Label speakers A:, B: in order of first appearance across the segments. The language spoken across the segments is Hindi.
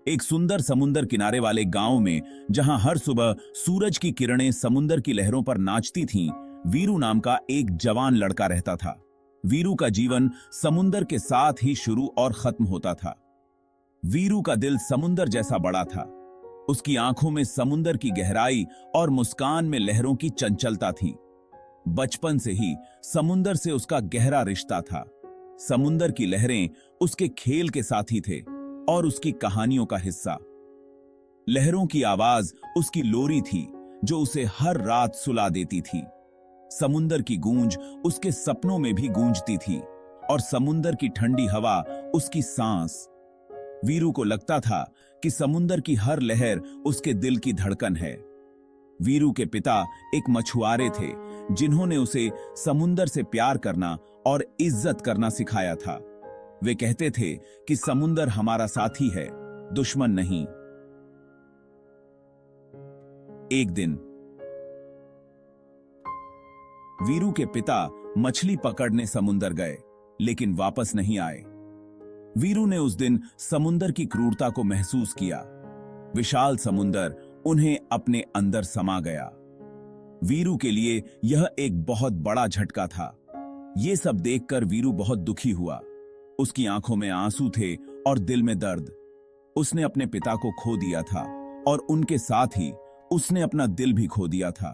A: एक सुंदर समुंदर किनारे वाले गांव में, जहां हर सुबह सूरज की किरणें समुंदर की लहरों पर नाचती थीं, वीरू नाम का एक जवान लड़का रहता था। वीरू का जीवन समुंदर के साथ ही शुरू और खत्म होता था। वीरू का दिल समुंदर जैसा बड़ा था। उसकी आंखों में समुंदर की गहराई और मुस्कान में लहरों की चंचलता थी। बचपन से ही समुंदर से उसका गहरा रिश्ता था। समुंदर की लहरें उसके खेल के साथी थे और उसकी कहानियों का हिस्सा। लहरों की आवाज उसकी लोरी थी, जो उसे हर रात सुला देती थी। समुंदर की गूंज उसके सपनों में भी गूंजती थी और समुंदर की ठंडी हवा उसकी सांस। वीरू को लगता था कि समुंदर की हर लहर उसके दिल की धड़कन है। वीरू के पिता एक मछुआरे थे, जिन्होंने उसे समुंदर से प्यार करना और इज्जत करना सिखाया था। वे कहते थे कि समुंदर हमारा साथी है, दुश्मन नहीं। एक दिन वीरू के पिता मछली पकड़ने समुंदर गए, लेकिन वापस नहीं आए। वीरू ने उस दिन समुंदर की क्रूरता को महसूस किया। विशाल समुंदर उन्हें अपने अंदर समा गया। वीरू के लिए यह एक बहुत बड़ा झटका था। यह सब देखकर वीरू बहुत दुखी हुआ। उसकी आंखों में आंसू थे और दिल में दर्द। उसने अपने पिता को खो दिया था और उनके साथ ही उसने अपना दिल भी खो दिया था।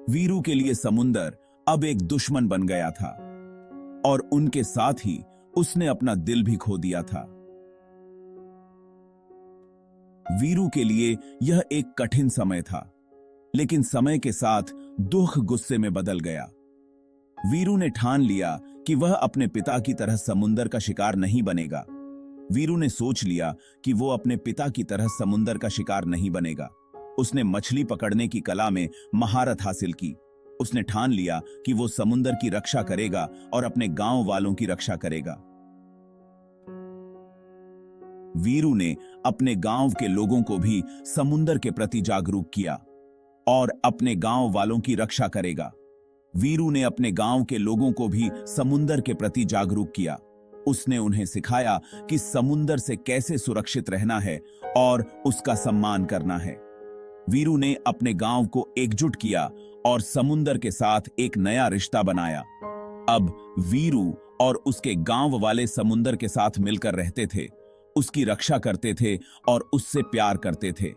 A: वीरू के लिए समुंदर अब एक दुश्मन बन गया था और उनके साथ ही उसने अपना दिल भी खो दिया था। वीरू के लिए यह एक कठिन समय था, लेकिन समय के साथ दुख गुस्से में बदल गया। वीरू ने ठान लिया कि वह अपने पिता की तरह समुंदर का शिकार नहीं बनेगा। वीरू ने सोच लिया कि वो अपने पिता की तरह समुंदर का शिकार नहीं बनेगा। उसने मछली पकड़ने की कला में महारत हासिल की। उसने ठान लिया कि वो समुंदर की रक्षा करेगा और अपने गांव वालों की रक्षा करेगा। वीरू ने अपने गांव के लोगों को भी समुंदर के प्रति जागरूक किया और अपने गांव वालों की रक्षा करेगा। वीरू ने अपने गांव के लोगों को भी समुंदर के प्रति जागरूक किया। उसने उन्हें सिखाया कि समुंदर से कैसे सुरक्षित रहना है और उसका सम्मान करना है। वीरू ने अपने गांव को एकजुट किया और समुंदर के साथ एक नया रिश्ता बनाया। अब वीरू और उसके गांव वाले समुंदर के साथ मिलकर रहते थे, उसकी रक्षा करते थे और उससे प्यार करते थे।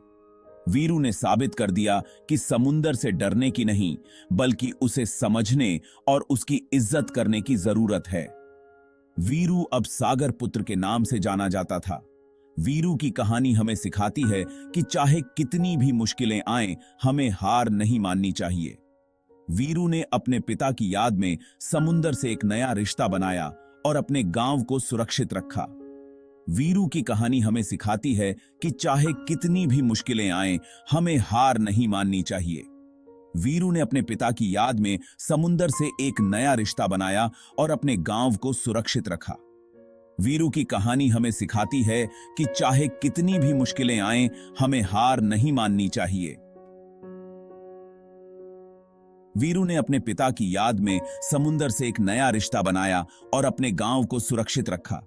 A: वीरू ने साबित कर दिया कि समुंदर से डरने की नहीं, बल्कि उसे समझने और उसकी इज्जत करने की जरूरत है। वीरू अब सागर पुत्र के नाम से जाना जाता था। वीरू की कहानी हमें सिखाती है कि चाहे कितनी भी मुश्किलें आएं, हमें हार नहीं माननी चाहिए। वीरू ने अपने पिता की याद में समुंदर से एक नया रिश्ता बनाया और अपने गांव को सुरक्षित रखा। वीरू की कहानी हमें सिखाती है कि चाहे कितनी भी मुश्किलें आएं, हमें हार नहीं माननी चाहिए। वीरू ने अपने पिता की याद में समुंदर से एक नया रिश्ता बनाया और अपने गांव को सुरक्षित रखा। वीरू की कहानी हमें सिखाती है कि चाहे कितनी भी मुश्किलें आएं, हमें हार नहीं माननी चाहिए। वीरू ने अपने पिता की याद में समुंदर से एक नया रिश्ता बनाया और अपने गांव को सुरक्षित रखा।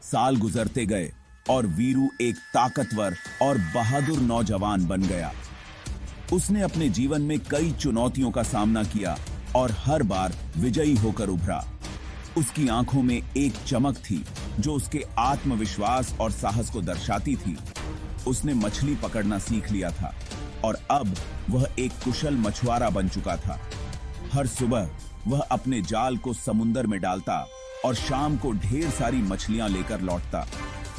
A: साल गुजरते गए और वीरू एक ताकतवर और बहादुर नौजवान बन गया। उसने अपने जीवन में कई चुनौतियों का सामना किया और हर बार विजयी होकर उभरा। उसकी आंखों में एक चमक थी जो उसके आत्मविश्वास और साहस को दर्शाती थी। उसने मछली पकड़ना सीख लिया था और अब वह एक कुशल मछुआरा बन चुका था। हर सुबह वह अपने जाल को समुंदर में डालता और शाम को ढेर सारी मछलियां लेकर लौटता,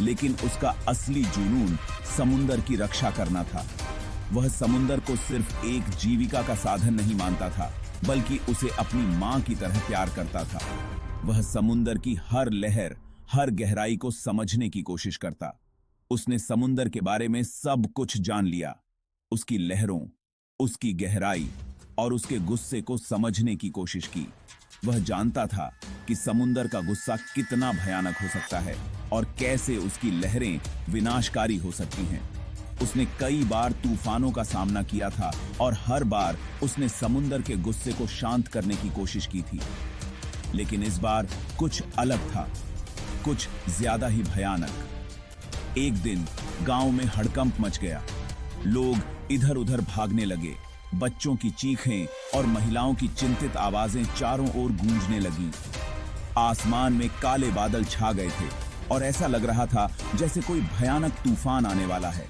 A: लेकिन उसका असली जुनून समुंदर की रक्षा करना था। वह समुंदर को सिर्फ एक जीविका का साधन नहीं मानता था, बल्कि उसे अपनी मां की तरह प्यार करता था। वह समुंदर की हर लहर, हर गहराई को समझने की कोशिश करता। उसने समुंदर के बारे में सब कुछ जान लिया, उसकी लहरों, उसकी गहराई और उसके गुस्से को समझने की कोशिश की। वह जानता था कि समुंदर का गुस्सा कितना भयानक हो सकता है और कैसे उसकी लहरें विनाशकारी हो सकती हैं। उसने कई बार तूफानों का सामना किया था और हर बार उसने समुंदर के गुस्से को शांत करने की कोशिश की थी। लेकिन इस बार कुछ अलग था। कुछ ज्यादा ही भयानक। एक दिन गांव में हड़कंप मच गया। लोग इधर उधर भागने लगे। बच्चों की चीखें और महिलाओं की चिंतित आवाजें चारों ओर गूंजने लगीं। आसमान में काले बादल छा गए थे और ऐसा लग रहा था जैसे कोई भयानक तूफान आने वाला है।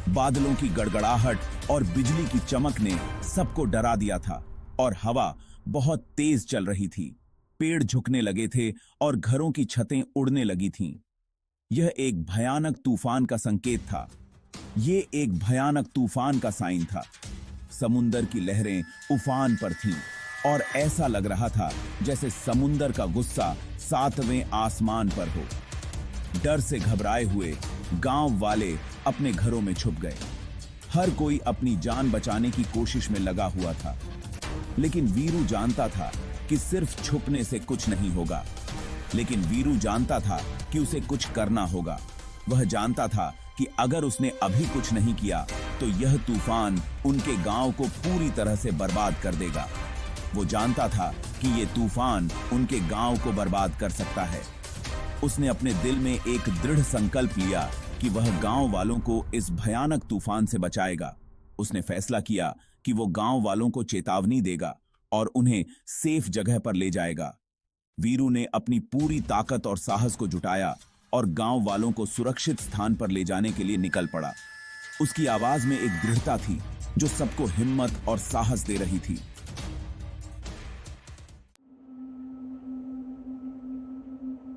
A: बादलों की गड़गड़ाहट और बिजली की चमक ने सबको डरा दिया था और हवा बहुत तेज चल रही थी। पेड़ झुकने लगे थे और घरों की छतें उड़ने लगी थीं। यह एक भयानक तूफान का संकेत था। ये एक भयानक तूफान का साइन था। समुंदर की लहरें उफान पर थीं और ऐसा लग रहा था जैसे समुंदर का गुस्सा सातवें आसमान पर हो। डर से घबराए हुए गांव वाले अपने घरों में छुप गए। हर कोई अपनी जान बचाने की कोशिश में लगा हुआ था। लेकिन वीरू जानता था कि सिर्फ छुपने से कुछ नहीं होगा। लेकिन वीरू जानता था कि उसे कुछ करना होगा। वह जानता था कि अगर उसने अभी कुछ नहीं किया तो यह तूफान उनके गांव को पूरी तरह से बर्बाद कर देगा। वो जानता था कि ये तूफान उनके गांव को बर्बाद कर सकता है। उसने अपने दिल में एक दृढ़ संकल्प लिया कि वह गांव वालों को इस भयानक तूफान से बचाएगा। उसने फैसला किया कि वो गांव वालों को चेतावनी देगा और उन्हें सेफ जगह पर ले जाएगा। वीरू ने अपनी पूरी ताकत और साहस को जुटाया और गांव वालों को सुरक्षित स्थान पर ले जाने के लिए निकल पड़ा। उसकी आवाज में एक दृढ़ता थी जो सबको हिम्मत और साहस दे रही थी।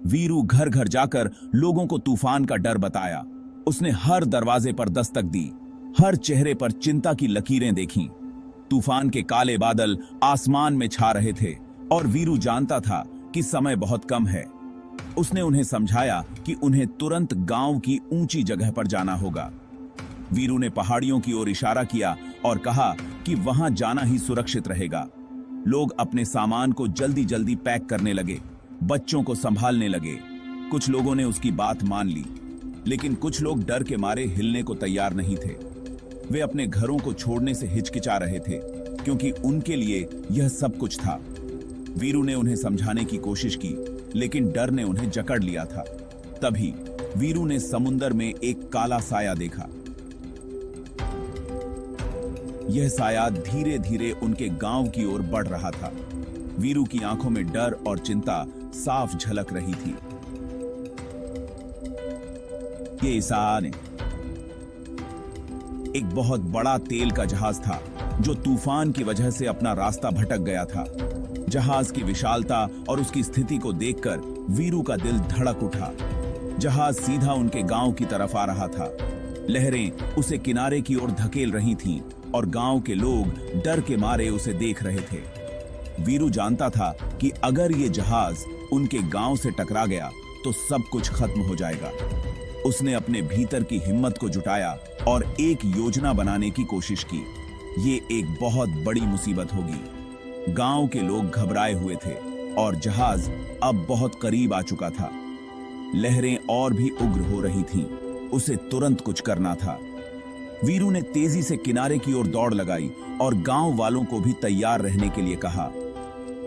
A: वीरू घर घर जाकर लोगों को तूफान का डर बताया। उसने हर दरवाजे पर दस्तक दी, हर चेहरे पर चिंता की लकीरें देखीं। तूफान के काले बादल आसमान में छा रहे थे और वीरू जानता था कि समय बहुत कम है। उसने उन्हें समझाया कि उन्हें तुरंत गांव की ऊंची जगह पर जाना होगा। वीरू ने पहाड़ियों की ओर इशारा किया और कहा कि वहां जाना ही सुरक्षित रहेगा। लोग अपने सामान को जल्दी जल्दी पैक करने लगे, बच्चों को संभालने लगे। कुछ लोगों ने उसकी बात मान ली, लेकिन कुछ लोग डर के मारे हिलने को तैयार नहीं थे। वे अपने घरों को छोड़ने से हिचकिचा रहे थे क्योंकि उनके लिए यह सब कुछ था। वीरू ने उन्हें समझाने की कोशिश की, लेकिन डर ने उन्हें जकड़ लिया था। तभी वीरू ने समुंदर में एक काला साया देखा। यह साया धीरे धीरे उनके गांव की ओर बढ़ रहा था। वीरू की आंखों में डर और चिंता साफ झलक रही थी। ये ईसान एक बहुत बड़ा तेल का जहाज था जो तूफान की वजह से अपना रास्ता भटक गया था। जहाज की विशालता और उसकी स्थिति को देखकर वीरू का दिल धड़क उठा। जहाज सीधा उनके गांव की तरफ आ रहा था। लहरें उसे किनारे की ओर धकेल रही थीं और गांव के लोग डर के मारे उसे देख रहे थे। वीरू जानता था कि अगर ये जहाज उनके गांव से टकरा गया तो सब कुछ खत्म हो जाएगा। उसने अपने भीतर की हिम्मत को जुटाया और एक योजना बनाने की कोशिश की। ये एक बहुत बड़ी मुसीबत होगी। गांव के लोग घबराए हुए थे और जहाज अब बहुत करीब आ चुका था। लहरें और भी उग्र हो रही थीं। उसे तुरंत कुछ करना था। वीरू ने तेजी से किनारे की ओर दौड़ लगाई और गांव वालों को भी तैयार रहने के लिए कहा।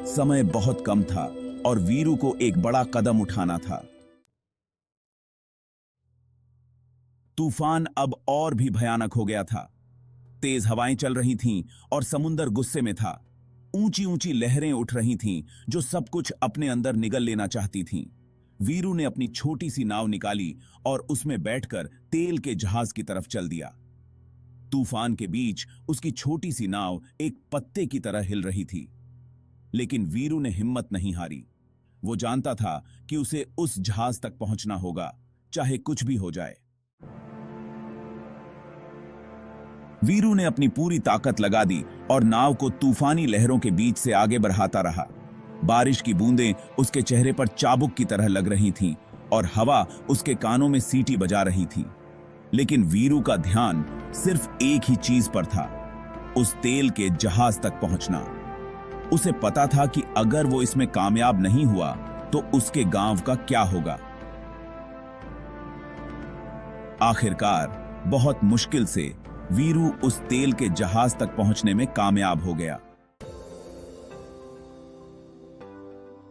A: समय बहुत कम था और वीरू को एक बड़ा कदम उठाना था। तूफान अब और भी भयानक हो गया था। तेज हवाएं चल रही थीं और समुंदर गुस्से में था। ऊंची ऊंची लहरें उठ रही थीं जो सब कुछ अपने अंदर निगल लेना चाहती थीं। वीरू ने अपनी छोटी सी नाव निकाली और उसमें बैठकर तेल के जहाज की तरफ चल दिया। तूफान के बीच उसकी छोटी सी नाव एक पत्ते की तरह हिल रही थी, लेकिन वीरू ने हिम्मत नहीं हारी। वो जानता था कि उसे उस जहाज तक पहुंचना होगा, चाहे कुछ भी हो जाए। वीरू ने अपनी पूरी ताकत लगा दी और नाव को तूफानी लहरों के बीच से आगे बढ़ाता रहा। बारिश की बूंदें उसके चेहरे पर चाबुक की तरह लग रही थीं और हवा उसके कानों में सीटी बजा रही थी। लेकिन वीरू का ध्यान सिर्फ एक ही चीज पर था, उस तेल के जहाज तक पहुंचना। उसे पता था कि अगर वो इसमें कामयाब नहीं हुआ तो उसके गांव का क्या होगा। आखिरकार बहुत मुश्किल से वीरू उस तेल के जहाज तक पहुंचने में कामयाब हो गया।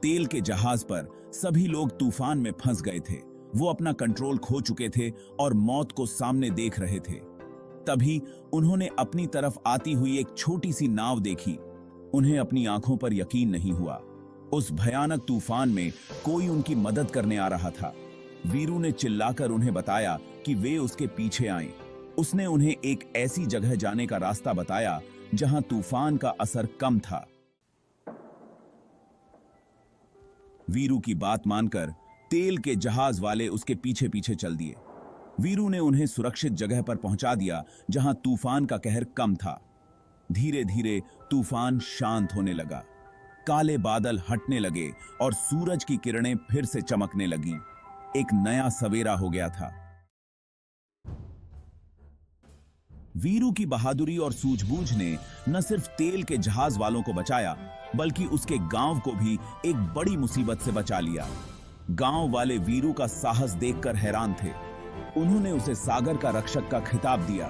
A: तेल के जहाज पर सभी लोग तूफान में फंस गए थे। वो अपना कंट्रोल खो चुके थे और मौत को सामने देख रहे थे। तभी उन्होंने अपनी तरफ आती हुई एक छोटी सी नाव देखी। उन्हें अपनी आंखों पर यकीन नहीं हुआ। उस भयानक तूफान में कोई उनकी मदद करने आ रहा था। वीरू ने चिल्लाकर उन्हें बताया कि वे उसके पीछे आएं। उसने उन्हें एक ऐसी जगह जाने का रास्ता बताया जहां तूफान का असर कम था। वीरू की बात मानकर तेल के जहाज वाले उसके पीछे पीछे चल दिए। वीरू ने उन्हें सुरक्षित जगह पर पहुंचा दिया जहां तूफान का कहर कम था। धीरे धीरे तूफान शांत होने लगा। काले बादल हटने लगे और सूरज की किरणें फिर से चमकने लगीं। एक नया सवेरा हो गया था। वीरू की बहादुरी और सूझबूझ ने न सिर्फ तेल के जहाज वालों को बचाया, बल्कि उसके गांव को भी एक बड़ी मुसीबत से बचा लिया। गांव वाले वीरू का साहस देखकर हैरान थे। उन्होंने उसे सागर का रक्षक का खिताब दिया।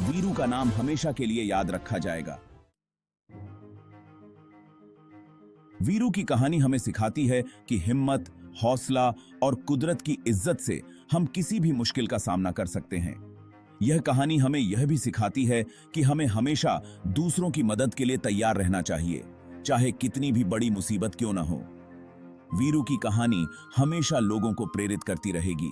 A: वीरू का नाम हमेशा के लिए याद रखा जाएगा। वीरू की कहानी हमें सिखाती है कि हिम्मत, हौसला और कुदरत की इज्जत से हम किसी भी मुश्किल का सामना कर सकते हैं। यह कहानी हमें यह भी सिखाती है कि हमें हमेशा दूसरों की मदद के लिए तैयार रहना चाहिए, चाहे कितनी भी बड़ी मुसीबत क्यों न हो। वीरू की कहानी हमेशा लोगों को प्रेरित करती रहेगी।